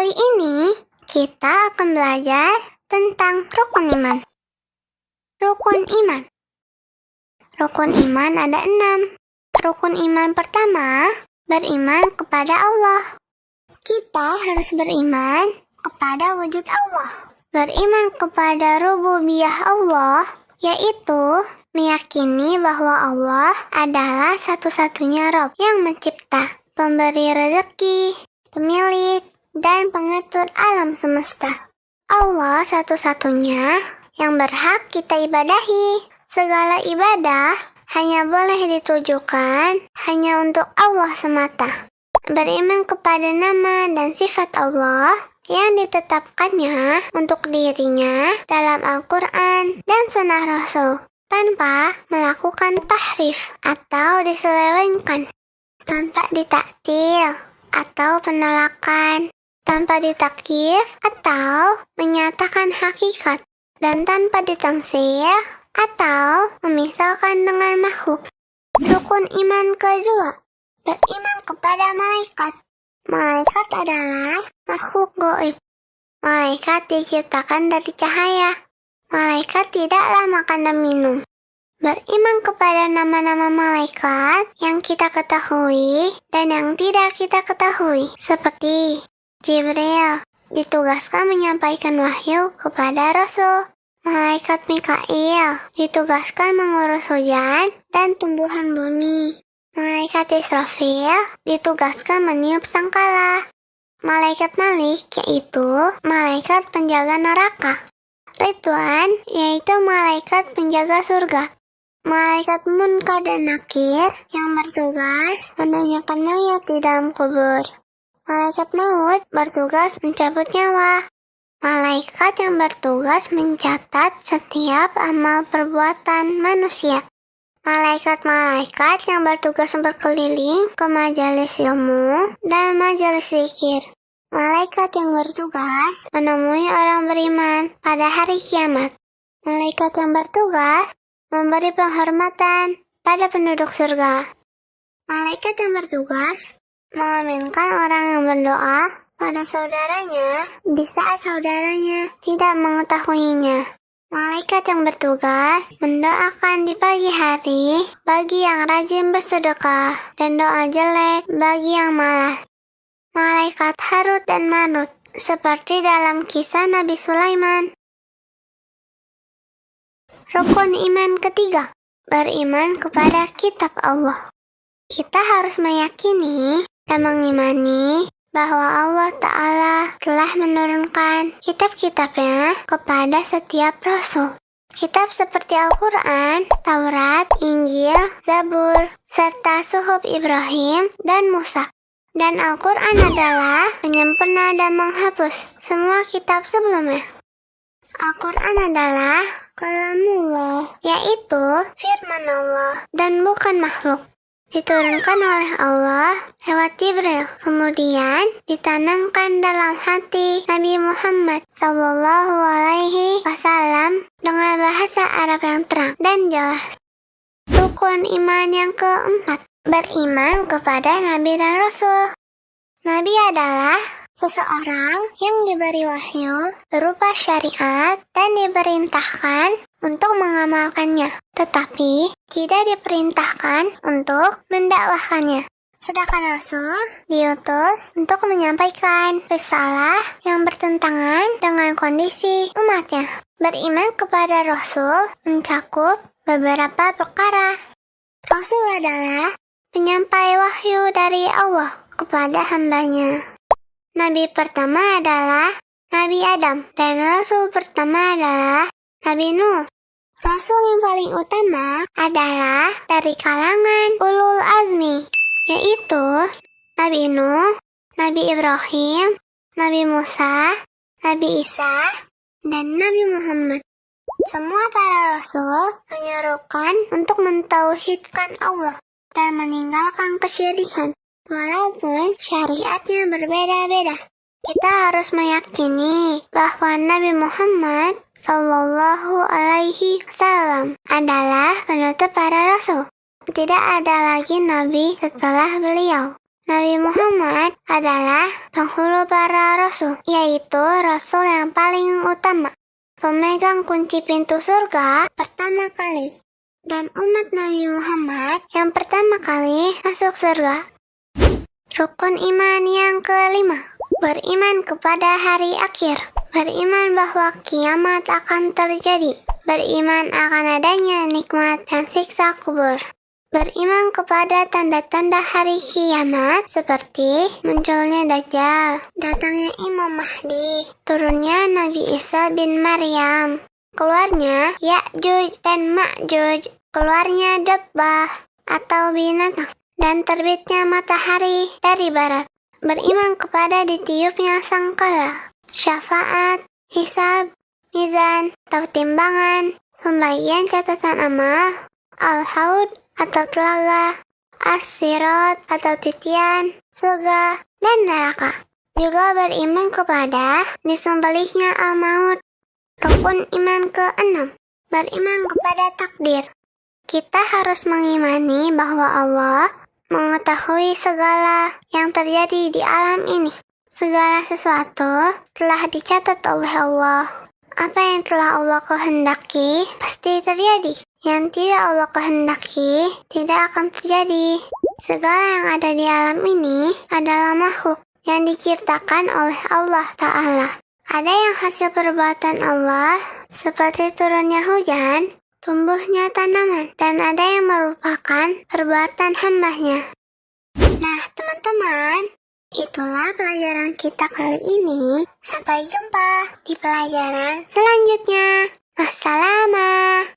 Kali ini kita akan belajar tentang rukun iman. Rukun iman. Rukun iman ada 6. Rukun iman pertama, beriman kepada Allah. Kita harus beriman kepada wujud Allah. Beriman kepada rububiyah Allah, yaitu meyakini bahwa Allah adalah satu-satunya Rabb yang mencipta, pemberi rezeki, pemilik, dan pengatur alam semesta. Allah satu-satunya yang berhak kita ibadahi. Segala ibadah hanya boleh ditujukan hanya untuk Allah semata. Beriman kepada nama dan sifat Allah yang ditetapkannya untuk dirinya dalam Al-Quran dan Sunnah Rasul, tanpa melakukan tahrif atau diselewengkan, tanpa ditaktil atau penolakan, tanpa ditakyif atau menyatakan hakikat, dan tanpa ditamsil atau memisahkan dengan makhluk. Rukun iman kedua, beriman kepada malaikat. Malaikat adalah makhluk gaib. Malaikat diciptakan dari cahaya. Malaikat tidaklah makan dan minum. Beriman kepada nama-nama malaikat yang kita ketahui dan yang tidak kita ketahui, seperti Jibril, ditugaskan menyampaikan wahyu kepada Rasul. Malaikat Mikail, ditugaskan mengurus hujan dan tumbuhan bumi. Malaikat Israfil, ditugaskan meniup sangkala. Malaikat Malik, yaitu malaikat penjaga neraka. Ridwan, yaitu malaikat penjaga surga. Malaikat Munkar dan Nakir yang bertugas menanyakan mayat di dalam kubur. Malaikat Maut bertugas mencabut nyawa. Malaikat yang bertugas mencatat setiap amal perbuatan manusia. Malaikat-malaikat yang bertugas berkeliling ke majelis ilmu dan majelis zikir. Malaikat yang bertugas menemui orang beriman pada hari kiamat. Malaikat yang bertugas memberi penghormatan pada penduduk surga. Malaikat yang bertugas mengaminkan orang yang berdoa pada saudaranya di saat saudaranya tidak mengetahuinya. Malaikat yang bertugas mendoakan di pagi hari bagi yang rajin bersedekah dan doa jelek bagi yang malas. Malaikat Harut dan Marut seperti dalam kisah Nabi Sulaiman. Rukun iman ketiga, beriman kepada kitab Allah. Kita harus meyakini dan mengimani bahwa Allah Ta'ala telah menurunkan kitab-kitabnya kepada setiap rasul. Kitab seperti Al-Quran, Taurat, Injil, Zabur, serta Suhuf Ibrahim dan Musa. Dan Al-Quran adalah penyempurna dan menghapus semua kitab sebelumnya. Al-Quran adalah kalamullah, yaitu firman Allah dan bukan makhluk. Diturunkan oleh Allah lewat Jibril, kemudian ditanamkan dalam hati Nabi Muhammad SAW dengan bahasa Arab yang terang dan jelas. Rukun iman yang keempat, beriman kepada Nabi dan Rasul. Nabi adalah seseorang yang diberi wahyu berupa syariat dan diperintahkan untuk mengamalkannya, tetapi tidak diperintahkan untuk mendakwahkannya. Sedangkan Rasul diutus untuk menyampaikan risalah yang bertentangan dengan kondisi umatnya. Beriman kepada Rasul mencakup beberapa perkara. Rasul adalah penyampai wahyu dari Allah kepada hambanya. Nabi pertama adalah Nabi Adam dan Rasul pertama adalah Nabi Nuh. Rasul yang paling utama adalah dari kalangan ulul azmi, yaitu Nabi Nuh, Nabi Ibrahim, Nabi Musa, Nabi Isa, dan Nabi Muhammad. Semua para rasul menyerukan untuk mentauhidkan Allah dan meninggalkan kesyirikan, walaupun syariatnya berbeda-beda. Kita harus meyakini bahwa Nabi Muhammad SAW adalah penutup para rasul. Tidak ada lagi nabi setelah beliau. Nabi Muhammad adalah penghulu para rasul, yaitu rasul yang paling utama, pemegang kunci pintu surga pertama kali, dan umat Nabi Muhammad yang pertama kali masuk surga. Rukun iman yang kelima, beriman kepada hari akhir, beriman bahwa kiamat akan terjadi, beriman akan adanya nikmat dan siksa kubur, beriman kepada tanda-tanda hari kiamat seperti munculnya Dajjal, datangnya Imam Mahdi, turunnya Nabi Isa bin Maryam, keluarnya Ya'juj dan Ma'juj, keluarnya Dabbah atau binatang, dan terbitnya matahari dari barat. Beriman kepada ditiupnya sangkala, syafaat, hisab, mizan atau timbangan, pembagian catatan amal, al-haud atau telaga, as-sirat atau titian, surga, dan neraka. Juga beriman kepada disembelihnya al-maut. Rukun iman ke-6, beriman kepada takdir. Kita harus mengimani bahwa Allah mengetahui segala yang terjadi di alam ini. Segala sesuatu telah dicatat oleh Allah. Apa yang telah Allah kehendaki pasti terjadi. Yang tidak Allah kehendaki tidak akan terjadi. Segala yang ada di alam ini adalah makhluk yang diciptakan oleh Allah Ta'ala. Ada yang hasil perbuatan Allah, seperti turunnya hujan, tumbuhnya tanaman, dan ada yang merupakan perbuatan hambanya. Nah, teman-teman, itulah pelajaran kita kali ini. Sampai jumpa di pelajaran selanjutnya. Wassalam.